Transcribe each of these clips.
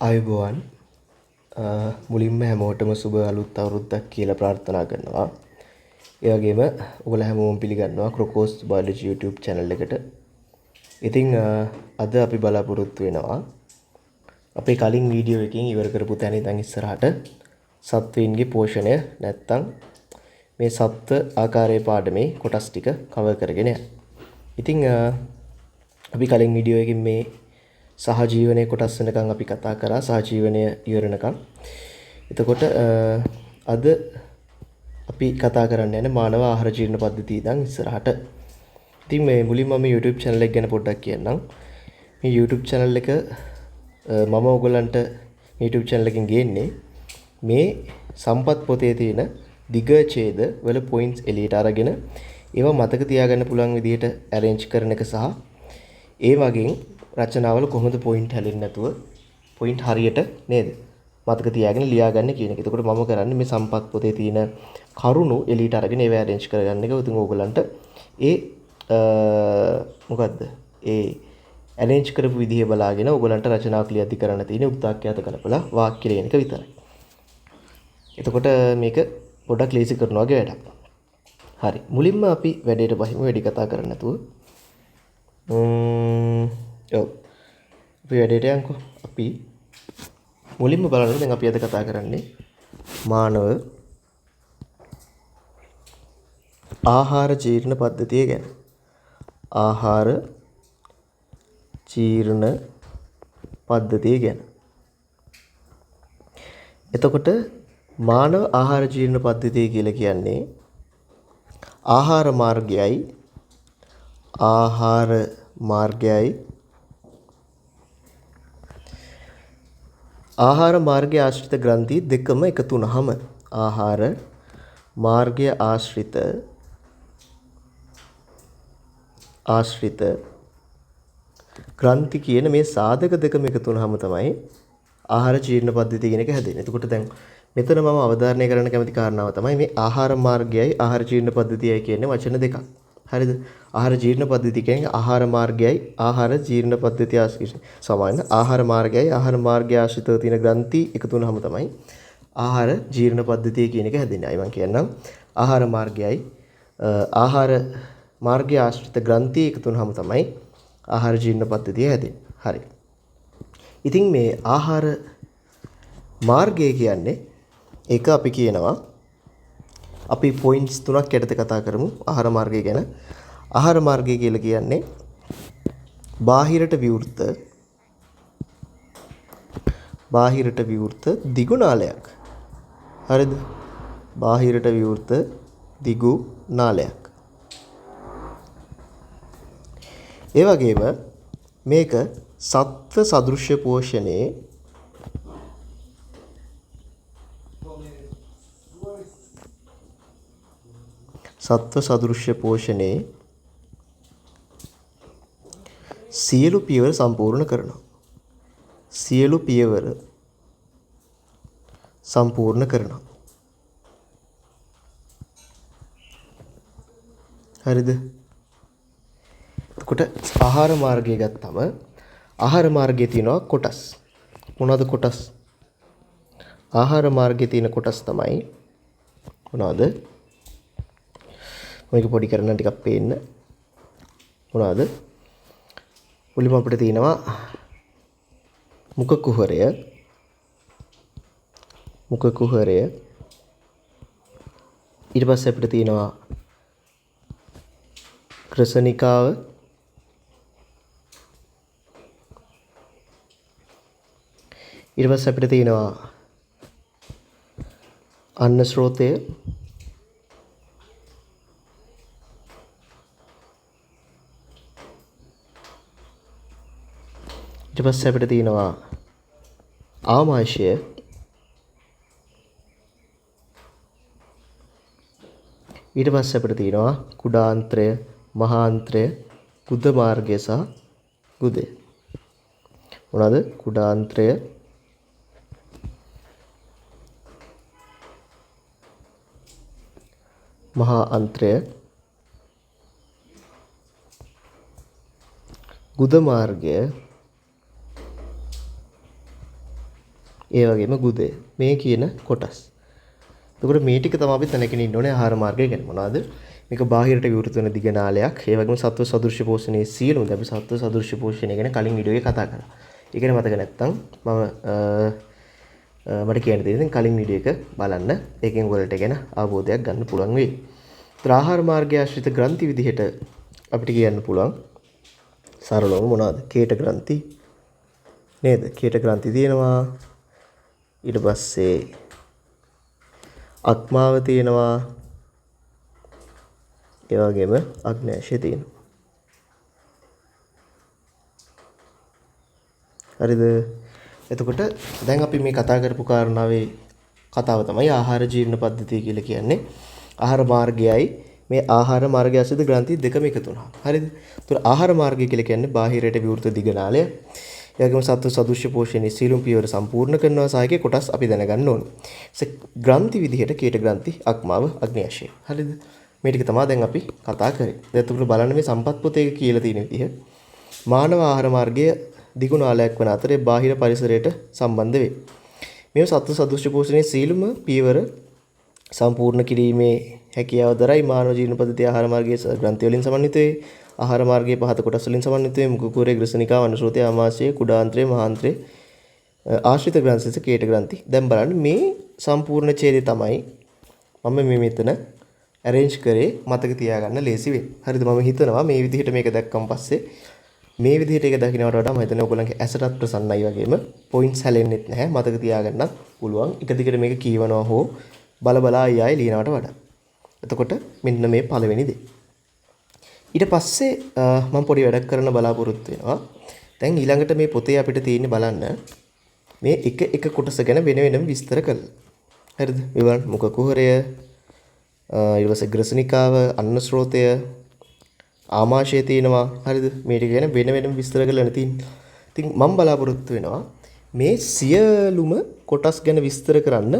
ආයුබෝවන් මුලින්ම හැමෝටම සුබ අලුත් අවුරුද්දක් කියලා ප්‍රාර්ථනා කරනවා. ඒ වගේම ඔයගොල්ලෝ හැමෝම පිළිගන්නවා ක්‍රොකෝස් බයොලොජි YouTube channel එකට. ඉතින් අද අපි බලාපොරොත්තු වෙනවා අපේ කලින් වීඩියෝ එකකින් ඉවර කරපු තැන ඉඳන් ඉස්සරහට සත්වයින්ගේ පෝෂණය නැත්තම් මේ සත්ත්ව ආකාරයේ පාඩමේ කොටස් ටික කවර් කරගෙන යන්න. ඉතින් අපි කලින් වීඩියෝ එකකින් මේ සහජීවනයේ කොටස් වෙනකන් අපි කතා කරා සහජීවනය ඉවරනකම්. එතකොට අද අපි කතා කරන්න යන්නේ මානව ආහාර ජීර්ණ පද්ධතිය ඉඳන් ඉස්සරහට. ඉතින් මේ මුලින්ම මම YouTube channel එක ගැන පොඩ්ඩක් කියන්නම්. මේ YouTube channel එක මම ඔයගලන්ට YouTube channel එකෙන් ගේන්නේ මේ සම්පත් පොතේ තියෙන දිග ඡේද වල points එළියට අරගෙන ඒවා මතක තියාගන්න පුළුවන් විදිහට arrange කරන එක සහ ඒ වගේ රචනාවල කොහොමද පොයින්ට් හැලෙන්නේ නැතුව පොයින්ට් හරියට නේද මතක තියාගෙන ලියාගන්න කියන එක. එතකොට මම කරන්නේ මේ සම්පත් පොතේ තියෙන කරුණු එළියට අරගෙන ඒවා arrange කරගන්න එක. උතුම් ඕගලන්ට ඒ මොකද්ද? ඒ arrange කරපු විදිහ බලාගෙන ඕගලන්ට රචනාවක් ලියද්දි කරන්න තියෙන උක්තාක්‍යත කලපලා වාක්‍ය ලියන එක විතරයි. එතකොට මේක පොඩ්ඩක් ලේසි කරනවා වගේ වැඩක්. හරි. මුලින්ම අපි වැඩේට බහිමු වැඩි කතා කරන්න නැතුව. ඔව්. අපි වැඩේට යන්කෝ. අපි මුලින්ම බලන්න දැන් අපි අද කතා කරන්නේ මානව ආහාර ජීර්ණ පද්ධතිය ගැන. ආහාර ජීර්ණ පද්ධතිය ගැන. එතකොට මානව ආහාර ජීර්ණ පද්ධතිය කියලා කියන්නේ ආහාර මාර්ගයයි ආහාර මාර්ගය ආශ්‍රිත ග්‍රන්ථි දෙකම එකතු වුනහම ආහාර මාර්ගය ආශ්‍රිත ග්‍රන්ථි කියන මේ සාධක දෙකම එකතු වුනහම තමයි ආහාර ජීර්ණ පද්ධතිය කියන එක හැදෙන්නේ. එතකොට දැන් මෙතන මම අවධාරණය කරන්න කැමති කාරණාව තමයි මේ ආහාර මාර්ගයයි ආහාර ජීර්ණ පද්ධතියයි කියන්නේ වචන දෙකක්. හරිද? ආහාර ජීර්ණ පද්ධතිය කියන්නේ ආහාර මාර්ගයයි ආහාර ජීර්ණ පද්ධතිය සමාන ආහාර මාර්ගයයි ආහාර මාර්ගය ආශ්‍රිතව තියෙන ග්‍රන්ථි එකතු වුනහම තමයි ආහාර ජීර්ණ පද්ධතිය කියන එක හැදෙන්නේ. අය මම කියන්නම් ආහාර මාර්ගයයි ආහාර මාර්ගය ආශ්‍රිත ග්‍රන්ථි එකතු වුනහම තමයි ආහාර ජීර්ණ පද්ධතිය හැදෙන්නේ. හරි. ඉතින් මේ ආහාර මාර්ගය කියන්නේ ඒක අපි කියනවා අපි පොයින්ට්ස් තුනක් යටතේ කතා කරමු ආහාර මාර්ගය ගැන. ආහාර මාර්ගය කියලා කියන්නේ බාහිරට විවෘත දිගු නාලයක්. හරිද? බාහිරට විවෘත දිගු නාලයක්. ඒ වගේම මේක සත්ත්ව සදෘශ්‍ය පෝෂණයේ සියලු පියවර සම්පූර්ණ කරනවා. හරිද? එතකොට ආහාර මාර්ගය ගත්තම ආහාර මාර්ගයේ තියෙනවා කොටස්. මොනවද කොටස්? ආහාර මාර්ගයේ තියෙන කොටස් තමයි මොනවද? මේක පොඩි කරන්න ටිකක් පේන්න. මොනවද? මුලින්ම අපිට තියෙනවා මුඛ කුහරය. ඊට පස්සේ අපිට තියෙනවා ක්‍රසනිකාව. ඊට පස්සේ අපිට තියෙනවා අන්න ස්රෝතය. ඊට පස්සේ අපිට තියෙනවා ආමාශය. ඊට පස්සේ අපිට තියෙනවා කුඩාන්ත්‍රය, මහාන්ත්‍රය, ගුද මාර්ගය සහ ගුදය. මොනවාද? කුඩාන්ත්‍රය, මහා අන්ත්‍රය, ගුද මාර්ගය ඒ වගේම ගුදය. මේ කියන කොටස්. එතකොට මේ ටික තමයි අපි දැනගෙන ඉන්න ඕනේ ආහාර මාර්ගය ගැන. මොනවද? මේක බාහිරට විවෘත වෙන දිග නාලයක්. ඒ වගේම සත්ව සදෘශ්‍ය පෝෂණයේ සියලුම අපි සත්ව සදෘශ්‍ය පෝෂණය ගැන කලින් වීඩියෝ එකේ කතා කරා. ඒක ගැන මතක නැත්නම් මට කියන්න තියෙන්නේ කලින් වීඩියෝ එක බලන්න. ඒකෙන් ඔයාලට ගැන අවබෝධයක් ගන්න පුළුවන් වෙයි. ඒතර ආහාර මාර්ගය ආශ්‍රිත ග්‍රන්ථි විදිහට අපිට කියන්න පුළුවන් සරලවම මොනවද? කේට ග්‍රන්ථි නේද? කේට ග්‍රන්ථි තියෙනවා. ඊට පස්සේ අක්මාව තියෙනවා. ඒ වගේම අග්නේශය තියෙනවා. හරිද? එතකොට දැන් අපි මේ කතා කරපු කාරණාවේ කතාව තමයි ආහාර ජීර්ණ පද්ධතිය කියලා කියන්නේ. ආහාර මාර්ගයයි මේ ආහාර මාර්ගය ඇසුද ග්‍රන්ථි දෙකම එකතු වෙනවා. හරිද? ඒතර ආහාර මාර්ගය කියලා කියන්නේ බාහිරයට විවෘත දිගනාලය. ඒ වගේම සත්ව සදෘශ්‍ය පෝෂණයේ සීලුම් පියවර සම්පූර්ණ කරනවා සායකේ කොටස් අපි දැනගන්න ඕනේ. ග්‍රන්ථි විදිහට කීට ග්‍රන්ථි, අක්මාව, අග්නේශය. හරිද? මේ ටික තමයි දැන් අපි කතා කරේ. දැන් එතකොට බලන්න මේ සම්පත් පොතේ කියලා තියෙන විදිහ. මානව ආහාර මාර්ගය දිගු නාලයක් වන අතරේ බාහිර පරිසරයට සම්බන්ධ වේ. මේ සත්ව සදෘශ්‍ය පෝෂණයේ සීලුම පියවර සම්පූර්ණ කිරීමේ හැකියාව දරයි මානව ජීවන පද්ධතිය ආහාර මාර්ගයේ ග්‍රන්ථි වලින් සමන්විත වේ. ආහාර මාර්ගයේ පහත කොටස් වලින් සමන්විත වේ. මුඛ කුහරය, ග්‍රසනිකාව, අනුශ්‍රෝතය, ආමාශය, කුඩාන්ත්‍රය, මහාන්ත්‍රය, ආශ්‍රිත ග්‍රන්ථිස කේට ග්‍රන්ථි. දැන් බලන්න මේ සම්පූර්ණ ඡේදය තමයි මම මේ මෙතන arrange කරේ මතක තියාගන්න ලේසි වෙයි. හරිද? මම හිතනවා මේ විදිහට මේක දැක්කම පස්සේ මේ විදිහට ඒක දකින්නට වඩා මම හිතන්නේ ඔයගොල්ලන්ගේ ඇසටත් ප්‍රසන්නයි වගේම පොයින්ට්ස් හැලෙන්නෙත් නැහැ. මතක තියාගන්නත් පුළුවන්. එක දිගට මේක කියවනවා හෝ බල ආයෙ ලියනවට වඩා. එතකොට මෙන්න මේ පළවෙනි දේ. ඊට පස්සේ මම පොඩි වැඩක් කරන්න බලාපොරොත්තු වෙනවා. දැන් ඊළඟට මේ පොතේ අපිට තියෙන්නේ බලන්න මේ එක කොටස ගැන වෙන වෙනම විස්තර කරලා. හරිද? මෙවන් මුඛ කුහරය, ඊට පස්සේ ග්‍රසනිකාව, අන්න ස්රෝතය, ආමාශය තියෙනවා. හරිද? මේ ටික ගැන වෙන වෙනම විස්තර කරලා තියෙන්නේ. ඉතින් මම බලාපොරොත්තු වෙනවා මේ සියලුම කොටස් ගැන විස්තර කරන්න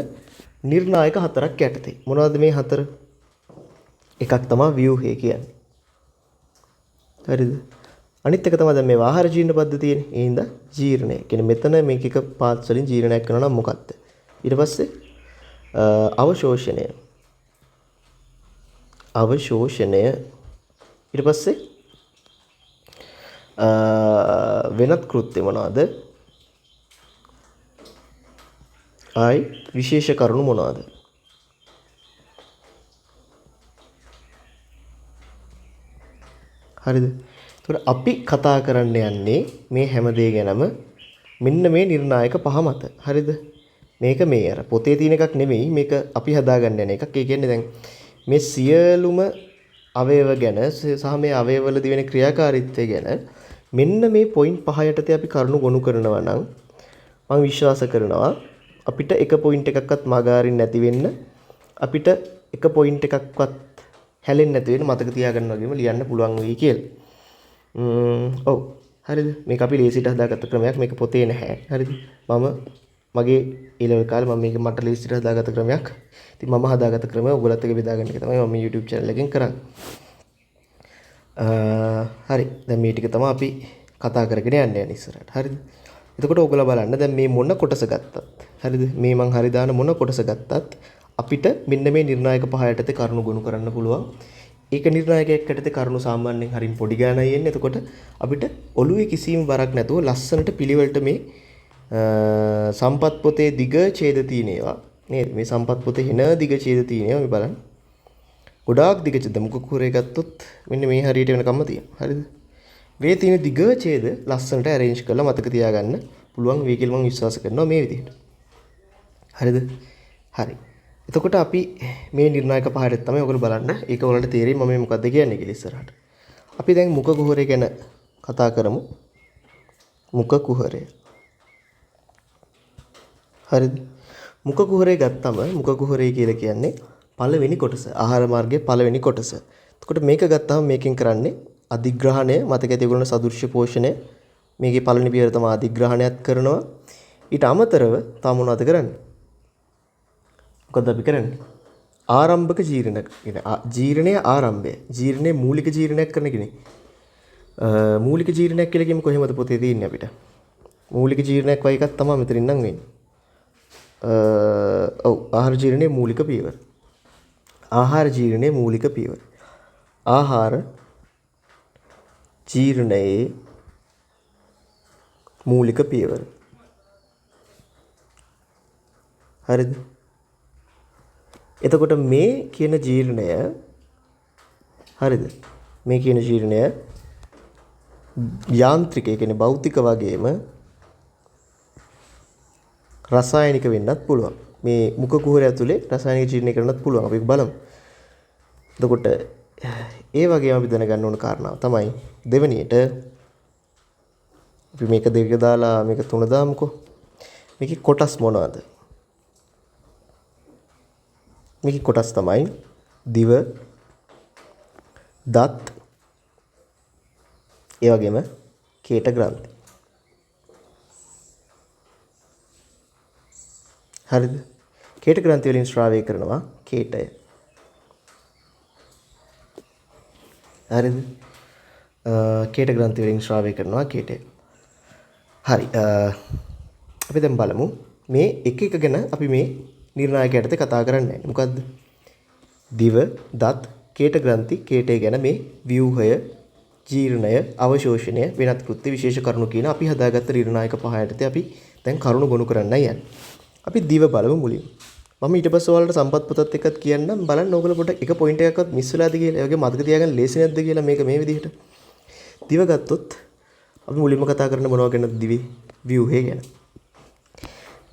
නිර්ණායක හතරක් යටතේ. මොනවද මේ හතර? එකක් තමයි ව්‍යුහය කියන්නේ. හරිද? අනිත් එක තමයි දැන් මේ ආහාර ජීර්ණ පද්ධතියනේ. ඒ හින්දා ජීර්ණය. කියන්නේ මෙතන මේක එක පාර්ට්ස් වලින් ජීර්ණයක් කරනවා නම් මොකක්ද? ඊට පස්සේ අවශෝෂණය. ඊට පස්සේ වෙනත් කෘත්‍ය මොනවාද? විශේෂ කරුණු මොනවාද? හරිද? ඒතකොට අපි කතා කරන්න යන්නේ මේ හැම දේ ගැනම මෙන්න මේ නිර්ණායක පහ මත. හරිද? මේක මේ අර පොතේ තියෙන එකක් නෙමෙයි. මේක අපි හදාගන්න යන එකක්. ඒ කියන්නේ දැන් මේ සියලුම අවයව ගැන සහ මේ අවයවවලදී වෙන ක්‍රියාකාරීත්වය ගැන මෙන්න මේ පොයින්ට් පහ යටතේ අපි කරුණු ගොනු කරනවා නම් මම විශ්වාස කරනවා අපිට එක පොයින්ට් එකක්වත් මගහරින්න නැති වෙන්න, අපිට එක පොයින්ට් එකක්වත් හැලෙන්නේ නැති වෙන්න මතක තියාගන්න වගේම ලියන්න පුළුවන් වෙයි කියලා. ඔව්. හරිද? මේක අපි ලේසියට හදාගත්ත ක්‍රමයක්. මේක පොතේ නැහැ. හරිද? මගේ ඊළඟ කාලේ මම මේක මට ලේසියට හදාගත්ත ක්‍රමයක්. ඉතින් මම හදාගත්ත ක්‍රමය ඔයගොල්ලත් එක්ක බෙදාගන්න එක තමයි මම මේ YouTube channel එකෙන් කරන්නේ. හරි. දැන් මේ ටික තමයි අපි කතා කරගෙන යන්නේ ඉස්සරහට. හරිද? එතකොට ඔයගොල්ලෝ බලන්න දැන් මේ මොන කොටස ගත්තත්. හරිද? මේ මං හරි දාන මොන කොටස ගත්තත් අපිට මෙන්න මේ නිර්ණායක පහ යටතේ කරුණු ගොනු කරන්න පුළුවන්. ඒක නිර්ණායකයක් යටතේ කරුණු සාමාන්‍යයෙන් හරින් පොඩි ගානයි එන්නේ. එතකොට අපිට ඔළුවේ කිසිම බරක් නැතුව ලස්සනට පිළිවෙලට මේ සම්පත් පොතේ දිග ඡේද තියෙන ඒවා නේද? මේ සම්පත් පොතේ එන දිග ඡේද තියෙන ඒවා මේ බලන්න. ගොඩාක් දිග ඡේද මුඛ කුහරය ගත්තොත් මෙන්න මේ හරියට වෙනකම්ම තියෙනවා. හරිද? මේ තියෙන දිග ඡේද ලස්සනට arrange කරලා මතක තියාගන්න පුළුවන් වෙයි කියලා මම විශ්වාස කරනවා මේ විදිහට. හරිද? හරි. එතකොට අපි මේ නිර්ණායක පහට තමයි ඔයගොල්ලෝ බලන්න. ඒක ඔයාලට තේරෙයි මම මේ මොකද්ද කියන්නේ කියලා ඉස්සරහට. අපි දැන් මුඛ කුහරය ගැන කතා කරමු. මුඛ කුහරය. හරිද? මුඛ කුහරය ගත්තම මුඛ කුහරය කියලා කියන්නේ පළවෙනි කොටස. ආහාර මාර්ගයේ පළවෙනි කොටස. එතකොට මේක ගත්තාම මේකෙන් කරන්නේ අධිග්‍රහණය, මතක ඇති ඒගොල්ලෝ සදෘශ්‍ය පෝෂණය. මේකේ පළවෙනි පියවර තමයි අධිග්‍රහණයත් කරනවා. ඊට අමතරව තව මොනවද කරන්නේ? මොකද අපි කරන්නේ? ආරම්භක ජීර්ණ කියන ජීර්ණයේ ආරම්භය. ජීර්ණයේ මූලික ජීර්ණයක් කරන කෙනෙක්. මූලික ජීර්ණයක් කියලා කියමු කොහෙමද පොතේ තියෙන්නේ අපිට. මූලික ජීර්ණයක් වගේ එකක් තමයි මෙතනින් නම් වෙන්නේ. ඔව් ආහාර ජීර්ණයේ මූලික පියවර. ආහාර ජීර්ණයේ මූලික පියවර. ආහාර ජීර්ණයේ මූලික පියවර. හරිද? එතකොට මේ කියන ජීර්ණය හරිද? මේ කියන ජීර්ණය යාන්ත්‍රික, ඒ කියන්නේ භෞතික වගේම රසායනික වෙන්නත් පුළුවන්. මේ මුඛ කුහරය ඇතුලේ රසායනික ජීර්ණය කරන්නත් පුළුවන්. අපි බලමු. එතකොට ඒ වගේම අපි දැනගන්න ඕන කාරණාව තමයි දෙවෙනියට අපි මේක දෙක දාලා මේක තුන දාමුකෝ. මේකේ කොටස් මොනවද? මේකේ කොටස් තමයි දිව, දත්, ඒ වගේම කේට ග්‍රන්ථි. හරිද? කේට ග්‍රන්ථි වලින් ස්‍රාවය කරනවා කේටය. හරිද? කේට ග්‍රන්ථි වලින් ස්‍රාවය කරනවා කේටය. හරි. අපි දැන් බලමු මේ එක එක ගැන අපි මේ නිර්ණායක යටතේ කතා කරන්නේ. මොකද්ද? දිව, දත්, කේට ග්‍රන්ථි, කේටය ගැන මේ ව්‍යුහය, ජීර්ණය, අවශෝෂණය, වෙනත් කෘත්‍ය, විශේෂ කරුණු කියන අපි හදාගත්ත නිර්ණායක පහ යටතේ අපි දැන් කරුණු ගොනු කරන්නයි යන්නේ. අපි දිව බලමු මුලින්. මම ඊට පස්සේ ඔයාලට සම්පත් පොතත් එක්කත් කියන්නම්. බලන්න ඕගොල්ලෝ පොඩ්ඩක් එක පොයින්ට් එකක්වත් මිස් වෙලාද කියලා. ඒ වගේ මතක තියාගන්න ලේසි නැද්ද කියලා මේක මේ විදිහට. දිව ගත්තොත් අපි මුලින්ම කතා කරන්න මොනවා ගැනද? දිවේ ව්‍යුහය ගැන.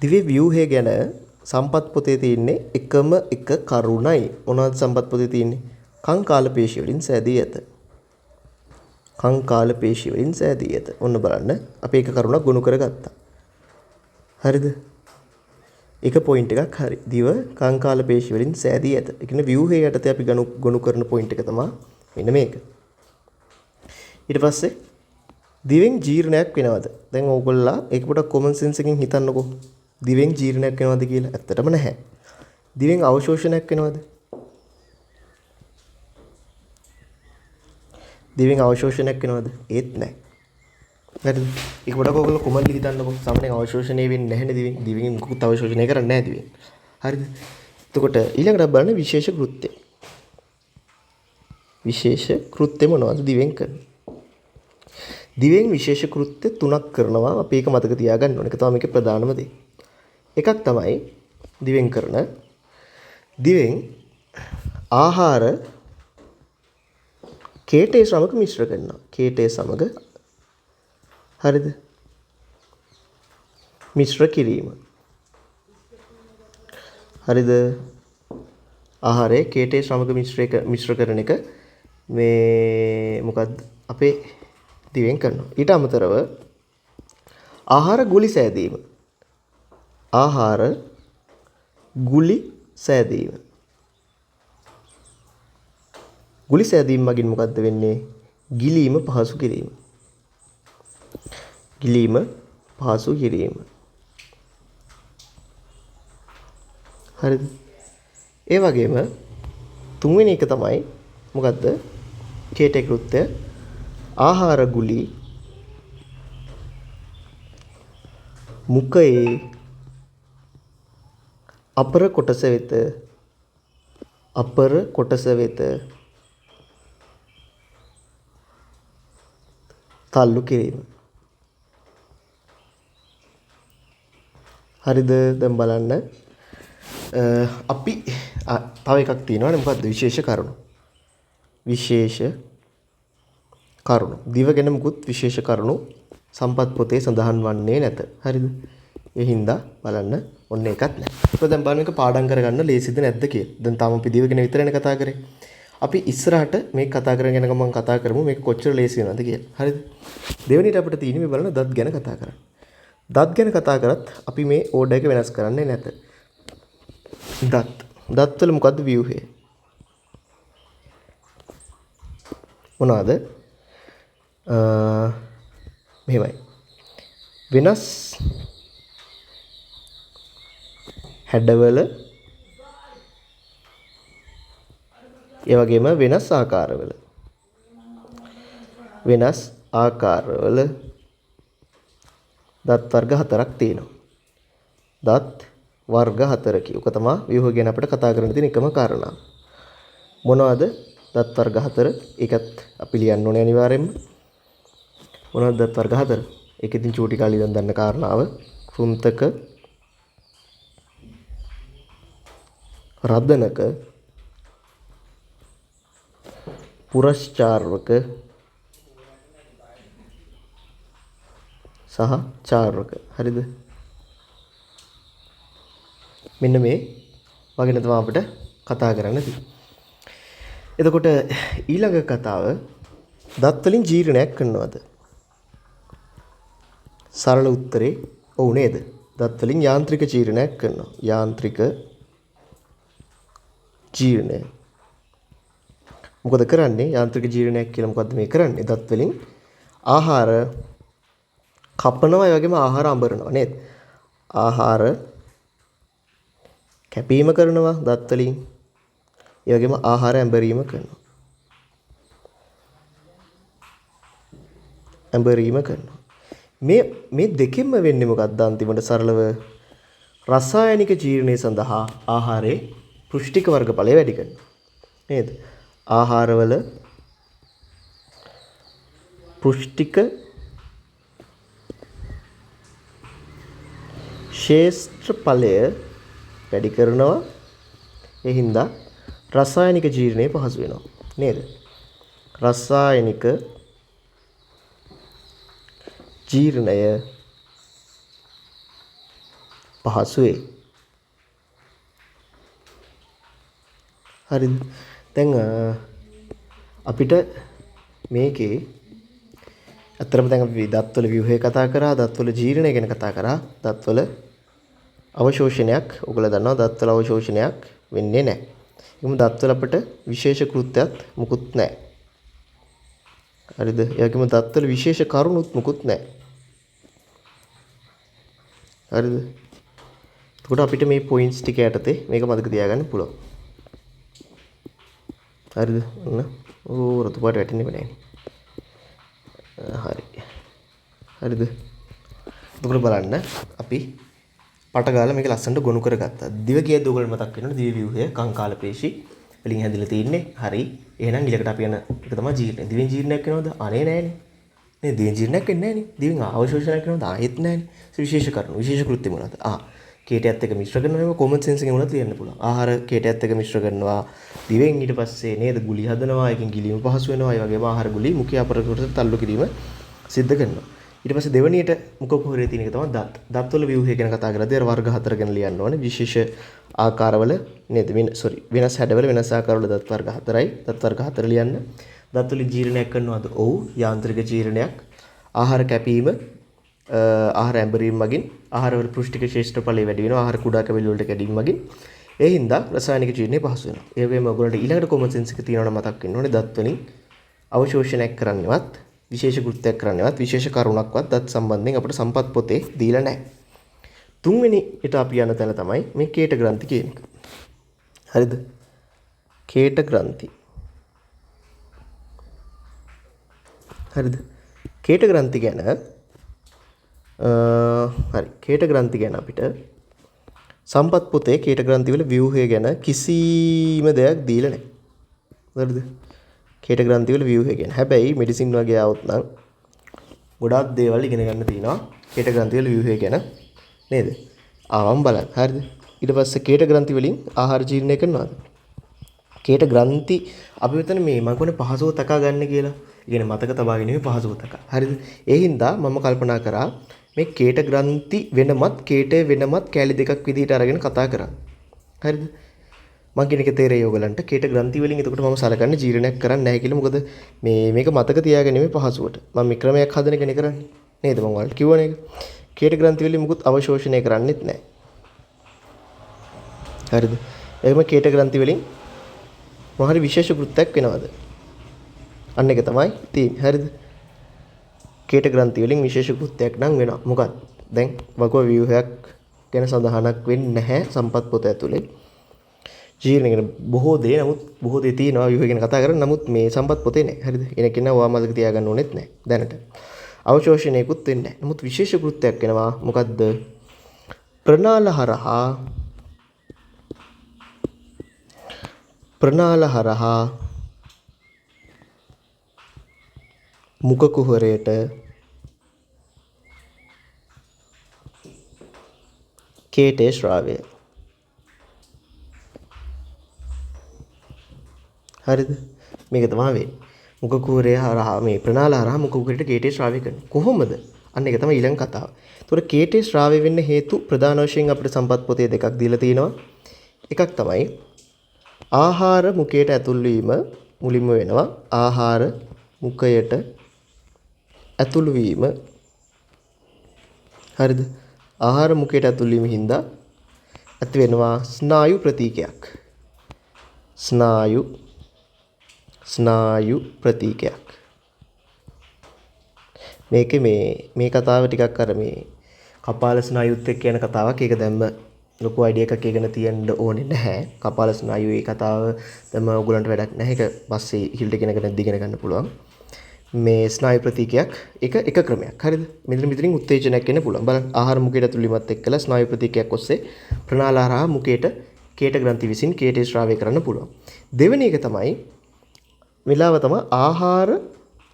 දිවේ ව්‍යුහය ගැන සම්පත් පොතේ තියෙන්නේ එකම එක කරුණයි. මොනවද සම්පත් පොතේ තියෙන්නේ? කංකාල පේශි වලින් සෑදී ඇත. කංකාල පේශි වලින් සෑදී ඇත. ඔන්න බලන්න අපි එක කරුණක් ගොනු කරගත්තා. හරිද? එක පොයින්ට් එකක් හරි. දිව කංකාල පේශි වලින් සෑදී ඇත. ඒ කියන්නේ ව්‍යුහය යටතේ අපි ගොනු කරන පොයින්ට් එක තමයි මෙන්න මේක. ඊට පස්සේ දිවෙන් ජීර්ණයක් වෙනවද? දැන් ඕගොල්ලෝ ඒක පොඩක් කොමන් සෙන්ස් එකකින් හිතන්නකෝ. දිවෙන් ජීර්ණයක් වෙනවද කියලා? ඇත්තටම නැහැ. දිවෙන් අවශෝෂණයක් වෙනවද? දිවෙන් අවශෝෂණයක් වෙනවද? ඒත් නැහැ. හරිද? ඒක පොඩක් ඕගොල්ලෝ කොමන්ලි හිතන්නකෝ. සාමාන්‍යයෙන් අවශෝෂණය වෙන්නේ නැහැනේ දිවෙන්. දිවෙන් මොකක්ද අවශෝෂණය කරන්නේ නැහැ දිවෙන්. හරිද? එතකොට ඊළඟට බලන්න විශේෂ කෘත්‍ය. විශේෂ කෘත්‍ය මොනවද දිවෙන් කරන්නේ? දිවෙන් විශේෂ කෘත්‍ය 3ක් කරනවා. අපි ඒක මතක තියාගන්න ඕනේ. ඒක තමයි මේකේ ප්‍රධානම දේ. එකක් තමයි දිවෙන් කරන දිවෙන් ආහාර කේටේ සමග මිශ්‍ර කරනවා. කේටේ සමග හරිද? මිශ්‍ර කිරීම. හරිද? ආහාරය කේටේ සමග මිශ්‍ර කරන එක මේ මොකද්ද? අපේ දිවෙන් කරනවා. ඊට අමතරව ආහාර ගුලි සෑදීම. ආහාර ගුලි සෑදීම. ගුලි සෑදීම මගින් මොකද්ද වෙන්නේ? ගිලීම පහසු කිරීම. ගිලීම පහසු කිරීම. හරිද? ඒ වගේම තුන්වෙනි එක තමයි මොකද්ද? කේටේ කෘත්‍ය ආහාර ගුලි මුඛයේ අපර කොටස වෙත තල්ලු කිරීම. හරිද? දැන් බලන්න අපි තව එකක් තියෙනවානේ. මොකද්ද? විශේෂ කරුණු. විශේෂ කරුණු. දිව ගැන මුකුත් විශේෂ කරුණු සම්පත් පොතේ සඳහන් වන්නේ නැත. හරිද? ඒ හින්දා බලන්න ඔන්න එකක් නැහැ. ඒක දැන් බලන්න මේක පාඩම් කරගන්න ලේසිද නැද්ද කියලා. දැන් තාම අපි දිව ගැන විතරනේ කතා කරේ. අපි ඉස්සරහට මේක කතා කරගෙන යනකම් මම කතා කරමු මේක කොච්චර ලේසි වෙනවද කියලා. හරිද? දෙවෙනිට අපිට තියෙන්නේ මේ බලන්න දත් ගැන කතා කරන්න. දත් ගැන කතා කරත් අපි මේ ඕඩර් එක වෙනස් කරන්නේ නැත. දත් වල මොකද්ද ව්‍යුහය? මොනවාද? මෙහෙමයි. වෙනස් හැඩවල ඒ වගේම වෙනස් ආකාරවල දත් වර්ග 4ක් තියෙනවා. දත් වර්ග 4කි. ඔක තමයි ව්‍යුහ ගැන අපිට කතා කරන්න තියෙන එකම කාරණා. මොනවද? දත් වර්ග 4. ඒකත් අපි ලියන්න ඕනේ අනිවාර්යෙන්ම. මොනවද දත් වර්ග 4? ඒක ඉතින් චූටි කාලේ ඉඳන් දන්න කාරණාව. කුන්තක, රදනක, පුරස්චාර්වක සහ චාර්වක. හරිද? මෙන්න මේ වගේ තමයි අපිට කතා කරන්න තියෙන්නේ. එතකොට ඊළඟ කතාව දත් වලින් ජීර්ණයක් කරනවද? සරල උත්තරේ ඔව් නේද? දත් වලින් යාන්ත්‍රික ජීර්ණයක් කරනවා. යාන්ත්‍රික ජීර්ණය. මොකද කරන්නේ? යාන්ත්‍රික ජීර්ණයක් කියලා මොකද්ද මේ කරන්නේ? දත් වලින් ආහාර කපනවා, ඒ වගේම ආහාර අඹරනවා නේද? ආහාර කැපීම කරනවා දත් වලින්. ඒ වගේම ආහාර ඇඹරීම කරනවා. ඇඹරීම කරනවා. මේ දෙකෙන්ම වෙන්නේ මොකක්ද අන්තිමට සරලව? රසායනික ජීර්ණය සඳහා ආහාරයේ පෘෂ්ටික වර්ගඵලය වැඩි කරනවා. නේද? ආහාරවල පෘෂ්ටික ශේෂ්ත්‍රඵලය වැඩි කරනවා. ඒ හින්දා රසායනික ජීර්ණය පහසු වෙනවා. නේද? රසායනික ජීර්ණය පහසු වේ. හරිද? දැන් අපිට මේකේ අතරම දැන් අපි දත්වල ව්‍යුහය කතා කරා, දත්වල ජීර්ණය ගැන කතා කරා, දත්වල අවශෝෂණයක් ඔයගොල්ලෝ දන්නවා දත්වල අවශෝෂණයක් වෙන්නේ නැහැ. ඒකම දත්වල අපිට විශේෂ කෘත්‍යයක් මුකුත් නැහැ. හරිද? ඒකම දත්වල විශේෂ කරුණුත් මුකුත් නැහැ. හරිද? එතකොට අපිට මේ පොයින්ට්ස් ටික යටතේ මේක මතක තියාගන්න පුළුවන්. හරිද? ඔන්න රතු පාට වැටෙන්නේ නැහැ. හරි. හරිද? එතකොට බලන්න අපි පට ගාලා මේක ලස්සනට ගොනු කරගත්තා. දිව කියද්දී ඔයගොල්ලෝ මතක් වෙනවනේ දිව ව්‍යුහය කංකාල පේශි වලින් හැදිලා තින්නේ. හරි. එහෙනම් ඊළඟට අපි යන එක තමයි ජීර්ණය. දිවෙන් ජීර්ණයක් වෙනවද? අනේ නෑනේ. නේ දිවෙන් ජීර්ණයක් වෙන්නේ නෑනේ. දිවෙන් අවශෝෂණයක් වෙනවද? ආයෙත් නෑනේ. විශේෂ කරුණු. විශේෂ කෘත්‍ය මොනවද? කේටයත් එක්ක මිශ්‍ර කරනවා. මේක කොමන් සෙන්ස් එකෙන් උනත් ලියන්න පුළුවන්. ආහාර කේටයත් එක්ක මිශ්‍ර කරනවා. දිවෙන් ඊට පස්සේ නේද ගුලි හදනවා. ඒකෙන් ගිලීම පහසු වෙනවා. ඒ වගේම ආහාර ගුලි මුඛය අපරකට තල්ලු කිරීම සිද්ධ කරනවා. ඊට පස්සේ දෙවණියට මුඛ කුහරයේ තියෙන එක තමයි දත්. දත්වල ව්‍යුහය ගැන කතා කරද්දී අර වර්ග 4 ගැන ලියන්න ඕනේ. විශේෂ ආකාරවල නේද? වෙනස් හැඩවල වෙනස් ආකාරවල දත් වර්ග 4යි. දත් වර්ග 4 ලියන්න. දත්වල ජීර්ණයක් කරනවද? ඔව්. යාන්ත්‍රික ජීර්ණයක්. ආහාර කැපීම, ආහාර ඇඹරීම මගින් ආහාරවල පෘෂ්ටික ශේෂ්ඨඵලය වැඩි වෙනවා. ආහාර කුඩා කැවිලි වලට කැඩීම මගින්. ඒ හින්දා රසායනික ජීර්ණය පහසු වෙනවා. ඒ වගේම ඔයගොල්ලන්ට ඊළඟට කොමන් සෙන්ස් එක තියෙනවා නම් මතක් වෙන්න ඕනේ. දත් වලින් අවශෝෂණයක් කරන්නවත් විශේෂ කෘත්‍යයක් කරන්නවත් විශේෂ කරුණක්වත් දත් සම්බන්ධයෙන් අපිට සම්පත් පොතේ දීලා නැහැ. තුන්වෙනි ඊට අපි යන තැන තමයි මේ කේට ග්‍රන්ථි කියන එක. හරිද? කේට ග්‍රන්ථි. හරිද? කේට ග්‍රන්ථි ගැන හරි කේට ග්‍රන්ථි ගැන අපිට සම්පත් පොතේ කේට ග්‍රන්ථි වල ව්‍යුහය ගැන කිසිම දෙයක් දීලා නැහැ. හරිද? කේට ග්‍රන්ථි වල ව්‍යුහය ගැන. හැබැයි මෙඩිසින් වගේ આવොත් නම් ගොඩාක් දේවල් ඉගෙන ගන්න තියෙනවා කේට ග්‍රන්ථි වල ව්‍යුහය ගැන නේද? ආවම් බලන්න. හරිද? ඊට පස්සේ කේට ග්‍රන්ථි වලින් ආහාර ජීර්ණය කරනවාද? කේට ග්‍රන්ථි අපි මෙතන මේ මම කියන්නේ පහසුව තකා ගන්න කියලා. ඉගෙන මතක තබා ගැනීම පහසුව තකා. හරිද? ඒ හින්දා මම කල්පනා කරා මේ කේට ග්‍රන්ථි වෙනමත් කේටය වෙනමත් කැලි දෙකක් විදිහට අරගෙන කතා කරා. හරිද? මම කියන එක තේරෙයි ඔයගලන්ට. කේට ග්‍රන්ථි වලින් එතකොට මම සලකන්නේ ජීර්ණයක් කරන්නේ නැහැ කියලා. මොකද මේක මතක තියාගැනීමේ පහසුවට. මම මේ ක්‍රමයක් හදන එකනේ කරන්නේ. නේද? මම ඔයාලට කිව්වනේ ඒක. කේට ග්‍රන්ථි වලින් මුකුත් අවශෝෂණය කරන්නේත් නැහැ. හරිද? එහෙම කේට ග්‍රන්ථි වලින් මොහරි විශේෂ කෘත්‍යයක් වෙනවද? අන්න එක තමයි තියෙන්නේ. හරිද? කේට ග්‍රන්ථි වලින් විශේෂ කෘත්‍යයක් නම් වෙනවා. මොකක්ද? දැන් වගව ව්‍යුහයක් ගැන සඳහනක් වෙන්නේ නැහැ සම්පත් පොත ඇතුලේ. ජීර්ණ ගැන බොහෝ දේ තියෙනවා ව්‍යුහය ගැන කතා කරන්නේ. නමුත් මේ සම්පත් පොතේ නැහැ. හරිද? එනක ඉන්න ඔයා මතක තියාගන්න ඕනෙත් නැහැ දැනට. අවශෝෂණයකුත් වෙන්නේ නැහැ. නමුත් විශේෂ කෘත්‍යයක් වෙනවා. මොකද්ද? ප්‍රනාල හරහා මුඛ කුහරයට කේටේ ශ්‍රාවය. හරිද? මේක තමයි වෙන්නේ. මුඛ කුහරය හරහා මේ ප්‍රනාල හරහා මුඛ කුහරයට කේටේ ශ්‍රාවය කරනවා. කොහොමද? අන්න ඒක තමයි ඊළඟ කතාව. ඒතකොට කේටේ ශ්‍රාවය වෙන්න හේතු ප්‍රධාන වශයෙන් අපිට සම්පත් පොතේ දෙකක් දීලා තිනවා. එකක් තමයි ආහාර මුඛයට ඇතුල් වීම මුලින්ම වෙනවා. ආහාර මුඛයට ඇතුල් වීම. හරිද? ආහාර මුඛයට ඇතුල් වීම හින්දා ඇති වෙනවා ස්නායු ප්‍රතීකයක්. ස්නායු ප්‍රතීකයක්. මේකේ මේ කතාව ටිකක් අර මේ කපාල ස්නායුත් එක්ක යන කතාවක්. ඒක දැම්ම ලොකු අයිඩියා එකක් ඉගෙන තියන්න ඕනේ නැහැ. කපාල ස්නායුවේ කතාව දැම්ම ඔයගලන්ට වැඩක් නැහැ. ඒක පස්සේ ඉහිල්ට ඉගෙනගෙන දිගෙන ගන්න පුළුවන්. මේ ස්නායු ප්‍රතීකයක් එක ක්‍රමයක්. හරිද? මෙතනින් උත්තේජනයක් එන්න පුළුවන්. බලන්න ආහාර මුඛයට ඇතුල් වීමත් එක්කලා ස්නායු ප්‍රතීකයක් ඔස්සේ ප්‍රනාලාරහා මුඛයට කේට ග්‍රන්ථි විසින් කේටේ ශ්‍රාවය කරන්න පුළුවන්. දෙවෙනි එක තමයි වෙලාව තමයි ආහාර